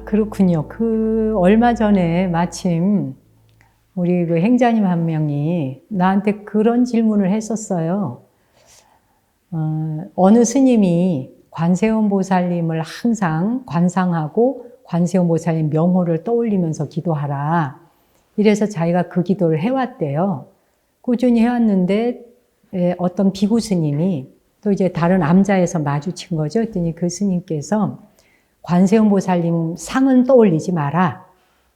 그렇군요. 얼마 전에 마침 우리 그 행자님 한 명이 나한테 그런 질문을 했었어요. 어느 스님이 관세음 보살님을 항상 관상하고 관세음 보살님 명호를 떠올리면서 기도하라. 이래서 자기가 그 기도를 해왔대요. 꾸준히 해왔는데 어떤 비구 스님이 또 이제 다른 암자에서 마주친 거죠. 그랬더니 그 스님께서 관세음 보살님 상은 떠올리지 마라.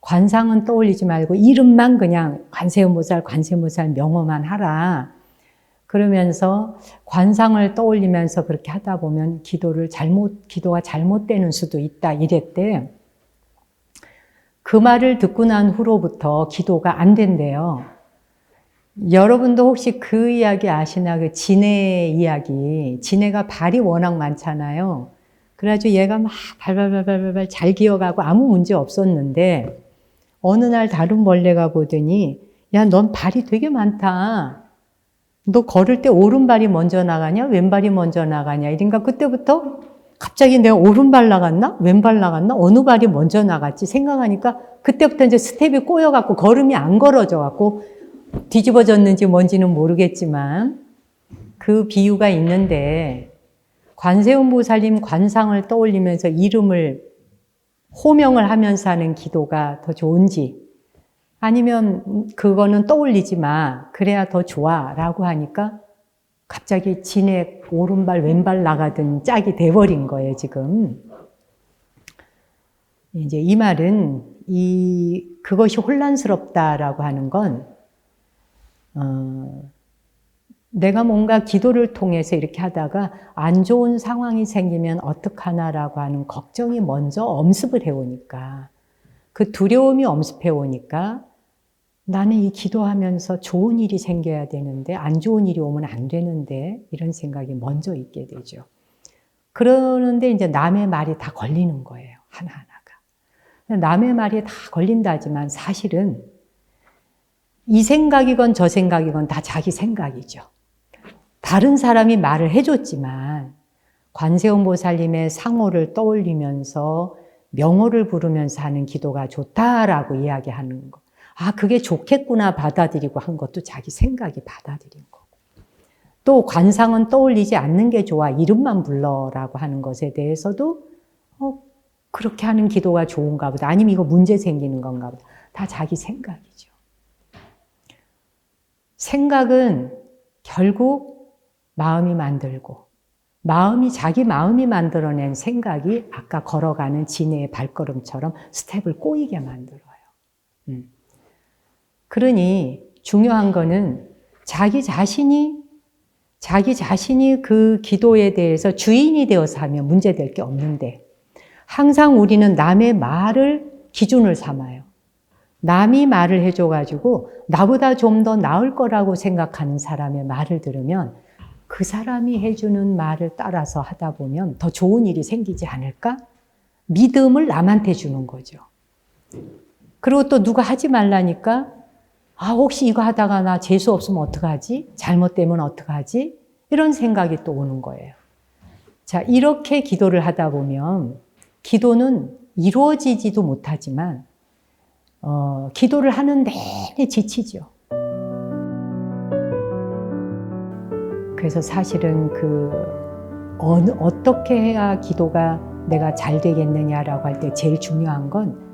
관상은 떠올리지 말고 이름만 그냥 관세음 보살 명호만 하라. 그러면서 관상을 떠올리면서 그렇게 하다 보면 기도가 잘못되는 수도 있다 이랬대. 그 말을 듣고 난 후로부터 기도가 안 된대요. 여러분도 혹시 그 이야기 아시나? 그 진해 이야기. 진해가 발이 워낙 많잖아요. 그래가지고 얘가 막 발발발발발 잘 기어가고 아무 문제 없었는데 어느 날 다른 벌레가 보더니 야, 넌 발이 되게 많다. 너 걸을 때 오른발이 먼저 나가냐? 왼발이 먼저 나가냐? 이러니까 그때부터 갑자기 내가 오른발 나갔나? 왼발 나갔나? 어느 발이 먼저 나갔지? 생각하니까 그때부터 이제 스텝이 꼬여갖고 걸음이 안 걸어져갖고 뒤집어졌는지 뭔지는 모르겠지만 그 비유가 있는데 관세음 보살님 관상을 떠올리면서 이름을 호명을 하면서 하는 기도가 더 좋은지 아니면 그거는 떠올리지 마. 그래야 더 좋아. 라고 하니까 갑자기 진해 오른발 왼발 나가던 짝이 돼버린 거예요, 지금. 이제 이 말은 그것이 혼란스럽다라고 하는 건 내가 뭔가 기도를 통해서 이렇게 하다가 안 좋은 상황이 생기면 어떡하나라고 하는 걱정이 먼저 엄습을 해오니까 그 두려움이 엄습해오니까 나는 이 기도하면서 좋은 일이 생겨야 되는데 안 좋은 일이 오면 안 되는데 이런 생각이 먼저 있게 되죠. 그러는데 이제 남의 말이 다 걸리는 거예요. 하나하나가. 남의 말이 다 걸린다지만 사실은 이 생각이건 저 생각이건 다 자기 생각이죠. 다른 사람이 말을 해줬지만 관세음 보살님의 상호를 떠올리면서 명호를 부르면서 하는 기도가 좋다라고 이야기하는 거. 그게 좋겠구나 받아들이고 한 것도 자기 생각이 받아들인 거고. 또 관상은 떠올리지 않는 게 좋아. 이름만 불러라고 하는 것에 대해서도 그렇게 하는 기도가 좋은가 보다. 아니면 이거 문제 생기는 건가 보다. 다 자기 생각이죠. 생각은 결국 마음이 만들고 자기 마음이 만들어낸 생각이 아까 걸어가는 진해의 발걸음처럼 스텝을 꼬이게 만들어요. 그러니 중요한 거는 자기 자신이 그 기도에 대해서 주인이 되어서 하면 문제될 게 없는데 항상 우리는 남의 말을 기준을 삼아요. 남이 말을 해줘가지고 나보다 좀 더 나을 거라고 생각하는 사람의 말을 들으면 그 사람이 해주는 말을 따라서 하다 보면 더 좋은 일이 생기지 않을까? 믿음을 남한테 주는 거죠. 그리고 또 누가 하지 말라니까 혹시 이거 하다가 나 재수 없으면 어떡하지? 잘못되면 어떡하지? 이런 생각이 또 오는 거예요. 자, 이렇게 기도를 하다 보면 기도는 이루어지지도 못하지만 기도를 하는 내내 지치죠. 그래서 사실은 어떻게 해야 기도가 내가 잘 되겠느냐라고 할 때 제일 중요한 건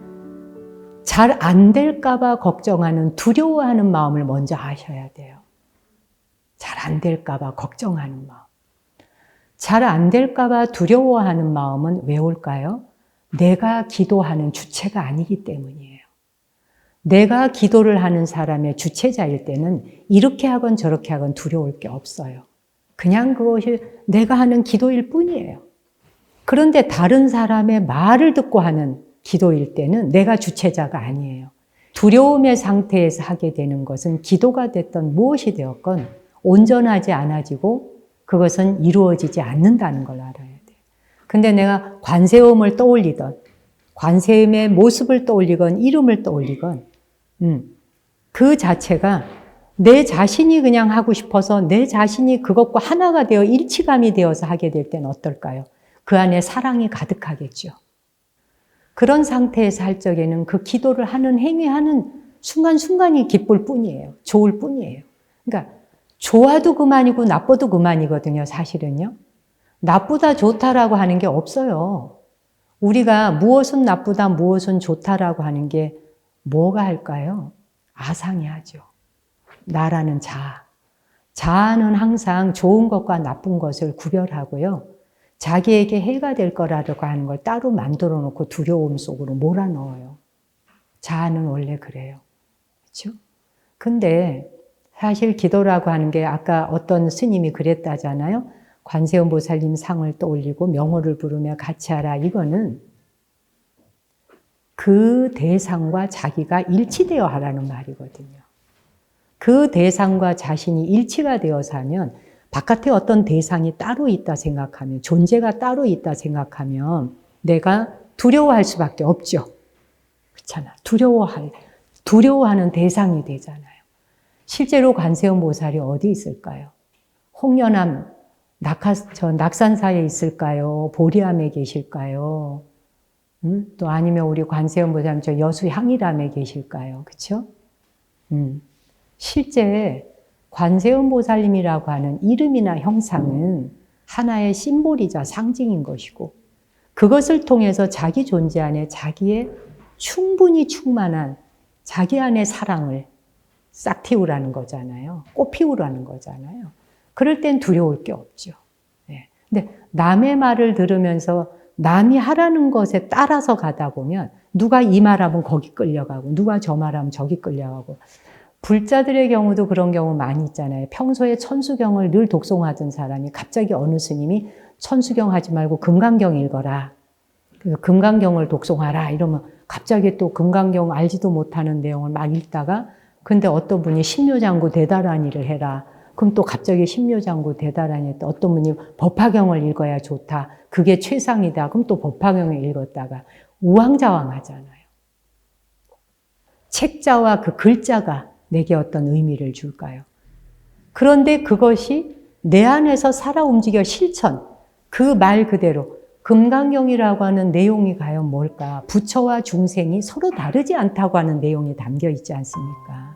잘 안 될까봐 걱정하는 두려워하는 마음을 먼저 하셔야 돼요. 잘 안 될까봐 걱정하는 마음. 잘 안 될까봐 두려워하는 마음은 왜 올까요? 내가 기도하는 주체가 아니기 때문이에요. 내가 기도를 하는 사람의 주체자일 때는 이렇게 하건 저렇게 하건 두려울 게 없어요. 그냥 그것이 내가 하는 기도일 뿐이에요. 그런데 다른 사람의 말을 듣고 하는 기도일 때는 내가 주체자가 아니에요. 두려움의 상태에서 하게 되는 것은 기도가 됐던 무엇이 되었건 온전하지 않아지고 그것은 이루어지지 않는다는 걸 알아야 돼요. 근데 내가 관세음을 떠올리던, 관세음의 모습을 떠올리건 이름을 떠올리건, 그 자체가 내 자신이 그냥 하고 싶어서 내 자신이 그것과 하나가 되어 일치감이 되어서 하게 될 때는 어떨까요? 그 안에 사랑이 가득하겠죠. 그런 상태에서 할 적에는 그 기도를 하는 행위하는 순간순간이 기쁠 뿐이에요. 좋을 뿐이에요. 그러니까 좋아도 그만이고 나빠도 그만이거든요, 사실은요. 나쁘다 좋다라고 하는 게 없어요. 우리가 무엇은 나쁘다 무엇은 좋다라고 하는 게 뭐가 할까요? 아상이하죠. 나라는 자아. 자아는 항상 좋은 것과 나쁜 것을 구별하고요. 자기에게 해가 될 거라고 하는 걸 따로 만들어 놓고 두려움 속으로 몰아넣어요. 자아는 원래 그래요. 그렇죠? 근데 사실 기도라고 하는 게 아까 어떤 스님이 그랬다잖아요. 관세음 보살님 상을 떠올리고 명호를 부르며 같이 하라. 이거는 그 대상과 자기가 일치되어 하라는 말이거든요. 그 대상과 자신이 일치가 되어서 하면 바깥에 어떤 대상이 따로 있다 생각하면, 존재가 따로 있다 생각하면 내가 두려워할 수밖에 없죠. 그렇잖아. 두려워하는 대상이 되잖아요. 실제로 관세음 보살이 어디 있을까요? 홍련암, 낙산사에 있을까요? 보리암에 계실까요? 또 아니면 우리 관세음 보살님 저 여수 향일암에 계실까요? 그렇죠? 실제 관세음 보살님이라고 하는 이름이나 형상은 하나의 심볼이자 상징인 것이고 그것을 통해서 자기 존재 안에 자기의 충분히 충만한 자기 안의 사랑을 싹 틔우라는 거잖아요. 꽃 피우라는 거잖아요. 그럴 땐 두려울 게 없죠. 네. 근데 남의 말을 들으면서 남이 하라는 것에 따라서 가다 보면 누가 이 말하면 거기 끌려가고 누가 저 말하면 저기 끌려가고 불자들의 경우도 그런 경우 많이 있잖아요. 평소에 천수경을 늘 독송하던 사람이 갑자기 어느 스님이 천수경 하지 말고 금강경 읽어라. 그래서 금강경을 독송하라. 이러면 갑자기 또 금강경 알지도 못하는 내용을 막 읽다가 근데 어떤 분이 신묘장구 대다라니를 해라. 그럼 또 갑자기 신묘장구 대다라니 했다. 어떤 분이 법화경을 읽어야 좋다. 그게 최상이다. 그럼 또 법화경을 읽었다가 우왕좌왕 하잖아요. 책자와 그 글자가 내게 어떤 의미를 줄까요? 그런데 그것이 내 안에서 살아 움직여 실천, 그 말 그대로 금강경이라고 하는 내용이 과연 뭘까? 부처와 중생이 서로 다르지 않다고 하는 내용이 담겨 있지 않습니까?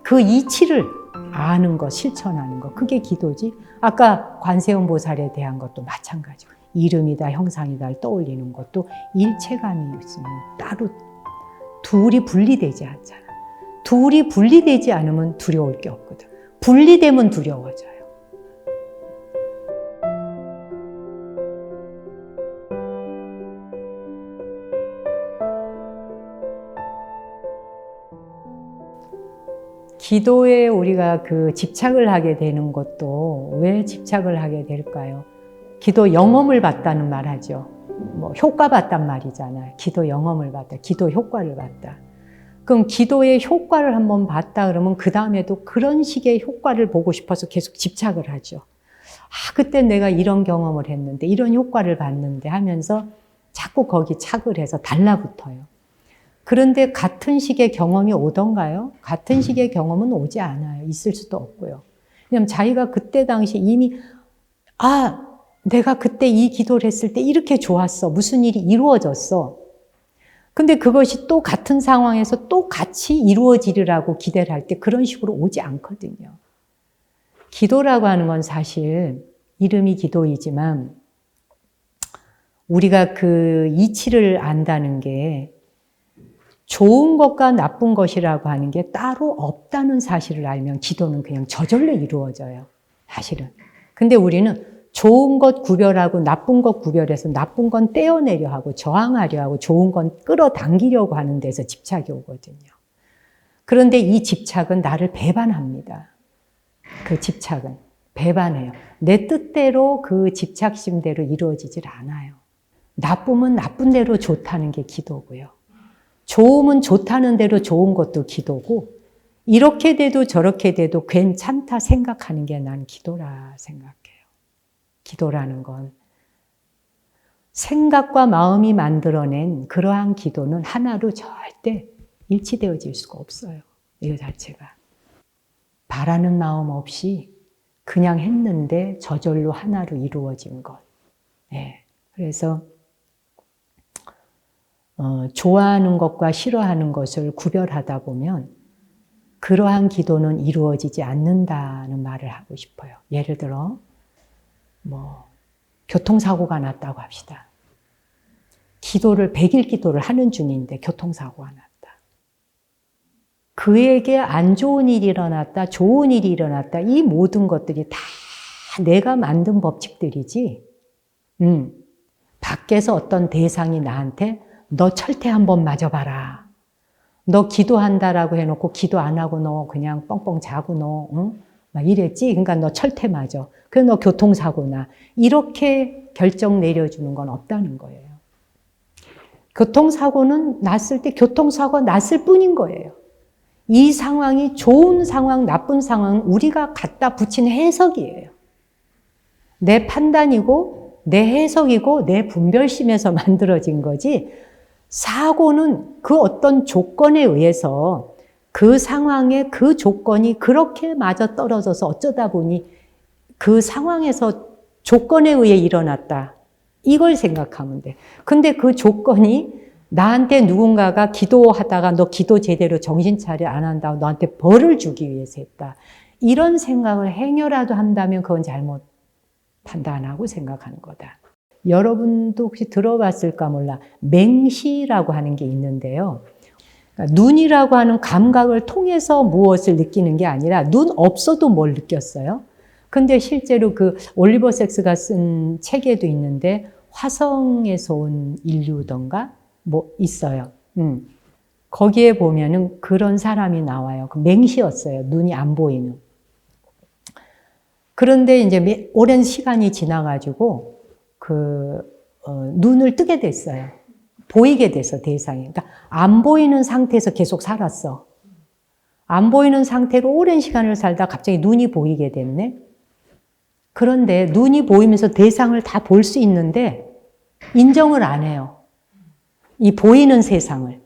그 이치를 아는 것, 실천하는 것, 그게 기도지. 아까 관세음 보살에 대한 것도 마찬가지고 이름이다, 형상이다를 떠올리는 것도 일체감이 있으면 따로 둘이 분리되지 않잖아. 둘이 분리되지 않으면 두려울 게 없거든. 분리되면 두려워져요. 기도에 우리가 그 집착을 하게 되는 것도 왜 집착을 하게 될까요? 기도 영험을 받다는 말 하죠. 뭐 효과 받단 말이잖아요. 기도 영험을 받다, 기도 효과를 받다. 그럼 기도의 효과를 한번 봤다 그러면 그 다음에도 그런 식의 효과를 보고 싶어서 계속 집착을 하죠. 아, 그때 내가 이런 경험을 했는데 이런 효과를 봤는데 하면서 자꾸 거기 착을 해서 달라붙어요. 그런데 같은 식의 경험이 오던가요? 같은 식의 경험은 오지 않아요. 있을 수도 없고요. 왜냐하면 자기가 그때 당시 이미 내가 그때 이 기도를 했을 때 이렇게 좋았어. 무슨 일이 이루어졌어. 근데 그것이 또 같은 상황에서 또 같이 이루어지리라고 기대를 할 때 그런 식으로 오지 않거든요. 기도라고 하는 건 사실 이름이 기도이지만 우리가 그 이치를 안다는 게 좋은 것과 나쁜 것이라고 하는 게 따로 없다는 사실을 알면 기도는 그냥 저절로 이루어져요. 사실은. 근데 우리는 좋은 것 구별하고 나쁜 것 구별해서 나쁜 건 떼어내려 하고 저항하려 하고 좋은 건 끌어당기려고 하는 데서 집착이 오거든요. 그런데 이 집착은 나를 배반합니다. 그 집착은 배반해요. 내 뜻대로 그 집착심대로 이루어지질 않아요. 나쁨은 나쁜 대로 좋다는 게 기도고요. 좋음은 좋다는 대로 좋은 것도 기도고 이렇게 돼도 저렇게 돼도 괜찮다 생각하는 게 난 기도라 생각해요. 기도라는 건 생각과 마음이 만들어낸 그러한 기도는 하나로 절대 일치되어질 수가 없어요. 이거 자체가. 바라는 마음 없이 그냥 했는데 저절로 하나로 이루어진 것. 네. 그래서 좋아하는 것과 싫어하는 것을 구별하다 보면 그러한 기도는 이루어지지 않는다는 말을 하고 싶어요. 예를 들어 교통사고가 났다고 합시다. 기도를 100일 기도를 하는 중인데 교통사고가 났다. 그에게 안 좋은 일이 일어났다, 좋은 일이 일어났다. 이 모든 것들이 다 내가 만든 법칙들이지. 밖에서 어떤 대상이 나한테 너 철퇴 한번 맞아봐라. 너 기도한다라고 해놓고 기도 안 하고 너 그냥 뻥뻥 자고 너 막 이랬지. 그러니까 너 철퇴 맞아. 그래서 너 교통사고 나. 이렇게 결정 내려주는 건 없다는 거예요. 교통사고는 났을 때 교통사고가 났을 뿐인 거예요. 이 상황이 좋은 상황, 나쁜 상황은 우리가 갖다 붙인 해석이에요. 내 판단이고 내 해석이고 내 분별심에서 만들어진 거지, 사고는 그 어떤 조건에 의해서 그 상황에 그 조건이 그렇게 맞아 떨어져서 어쩌다 보니 그 상황에서 조건에 의해 일어났다. 이걸 생각하면 돼. 근데 그 조건이 나한테 누군가가 기도하다가 너 기도 제대로 정신 차려 안 한다고 너한테 벌을 주기 위해서 했다. 이런 생각을 행여라도 한다면 그건 잘못 판단하고 생각하는 거다. 여러분도 혹시 들어봤을까 몰라. 맹시라고 하는 게 있는데요. 그러니까 눈이라고 하는 감각을 통해서 무엇을 느끼는 게 아니라 눈 없어도 뭘 느꼈어요. 근데 실제로 그 올리버 섹스가 쓴 책에도 있는데 화성에서 온 인류던가 있어요. 거기에 보면은 그런 사람이 나와요. 맹시였어요. 눈이 안 보이는. 그런데 이제 오랜 시간이 지나가지고 눈을 뜨게 됐어요. 보이게 돼서 대상이. 그러니까 안 보이는 상태에서 계속 살았어. 안 보이는 상태로 오랜 시간을 살다 갑자기 눈이 보이게 됐네. 그런데 눈이 보이면서 대상을 다 볼 수 있는데 인정을 안 해요. 이 보이는 세상을.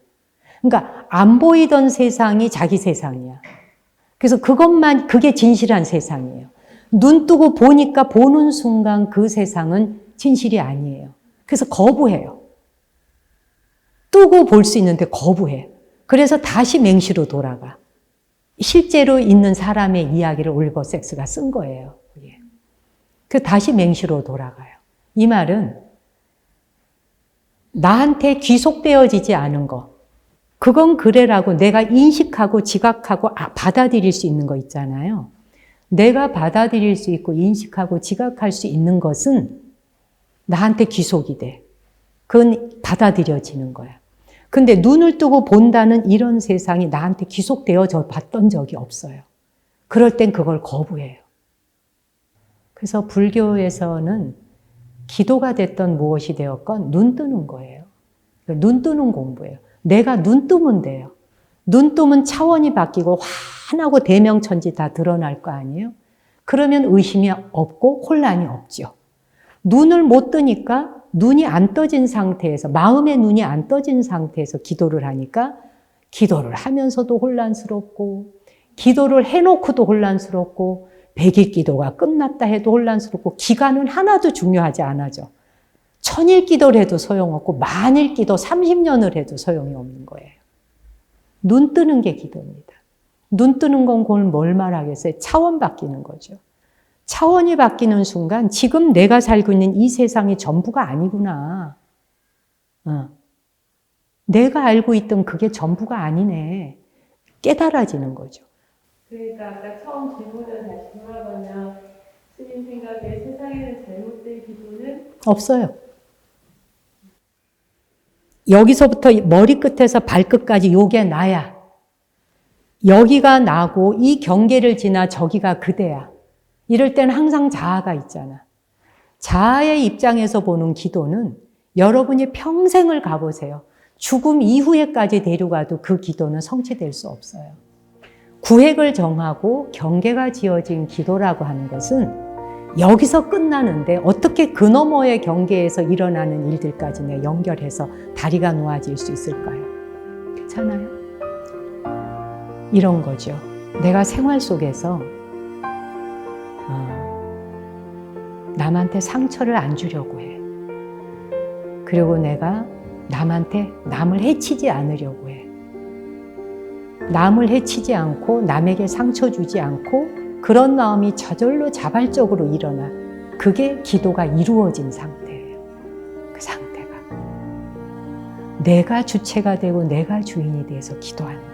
그러니까 안 보이던 세상이 자기 세상이야. 그래서 그게 진실한 세상이에요. 눈 뜨고 보니까 보는 순간 그 세상은 진실이 아니에요. 그래서 거부해요. 뜨고 볼 수 있는데 거부해. 그래서 다시 맹시로 돌아가. 실제로 있는 사람의 이야기를 올리버 섹스가 쓴 거예요. 그 다시 맹시로 돌아가요. 이 말은 나한테 귀속되어지지 않은 거, 그건 그래라고 내가 인식하고 지각하고 받아들일 수 있는 거 있잖아요. 내가 받아들일 수 있고 인식하고 지각할 수 있는 것은 나한테 귀속이 돼. 그건 받아들여지는 거야. 근데 눈을 뜨고 본다는 이런 세상이 나한테 귀속되어져 봤던 적이 없어요. 그럴 땐 그걸 거부해요. 그래서 불교에서는 기도가 됐던 무엇이 되었건 눈 뜨는 거예요. 눈 뜨는 공부예요. 내가 눈 뜨면 돼요. 눈 뜨면 차원이 바뀌고 환하고 대명천지 다 드러날 거 아니에요? 그러면 의심이 없고 혼란이 없죠. 눈을 못 뜨니까 눈이 안 떠진 상태에서, 마음의 눈이 안 떠진 상태에서 기도를 하니까 기도를 하면서도 혼란스럽고, 기도를 해놓고도 혼란스럽고, 100일 기도가 끝났다 해도 혼란스럽고, 기간은 하나도 중요하지 않아져. 1000일 기도를 해도 소용없고, 만일 기도 30년을 해도 소용이 없는 거예요. 눈 뜨는 게 기도입니다. 눈 뜨는 건 그걸 뭘 말하겠어요? 차원 바뀌는 거죠. 차원이 바뀌는 순간 지금 내가 살고 있는 이 세상이 전부가 아니구나. 내가 알고 있던 그게 전부가 아니네. 깨달아지는 거죠. 그러니까 아까 처음 질문을 다시 돌아가면 스님 생각에 세상에는 잘못된 기도는 없어요. 여기서부터 머리끝에서 발끝까지 요게 나야. 여기가 나고 이 경계를 지나 저기가 그대야. 이럴 때는 항상 자아가 있잖아. 자아의 입장에서 보는 기도는 여러분이 평생을 가보세요. 죽음 이후에까지 데려가도 그 기도는 성취될 수 없어요. 구획을 정하고 경계가 지어진 기도라고 하는 것은 여기서 끝나는데 어떻게 그 너머의 경계에서 일어나는 일들까지 내 연결해서 다리가 놓아질 수 있을까요? 괜찮아요? 이런 거죠. 내가 생활 속에서 남한테 상처를 안 주려고 해. 그리고 내가 남을 해치지 않으려고 해. 남을 해치지 않고 남에게 상처 주지 않고 그런 마음이 저절로 자발적으로 일어나. 그게 기도가 이루어진 상태예요. 그 상태가. 내가 주체가 되고 내가 주인이 돼서 기도한다.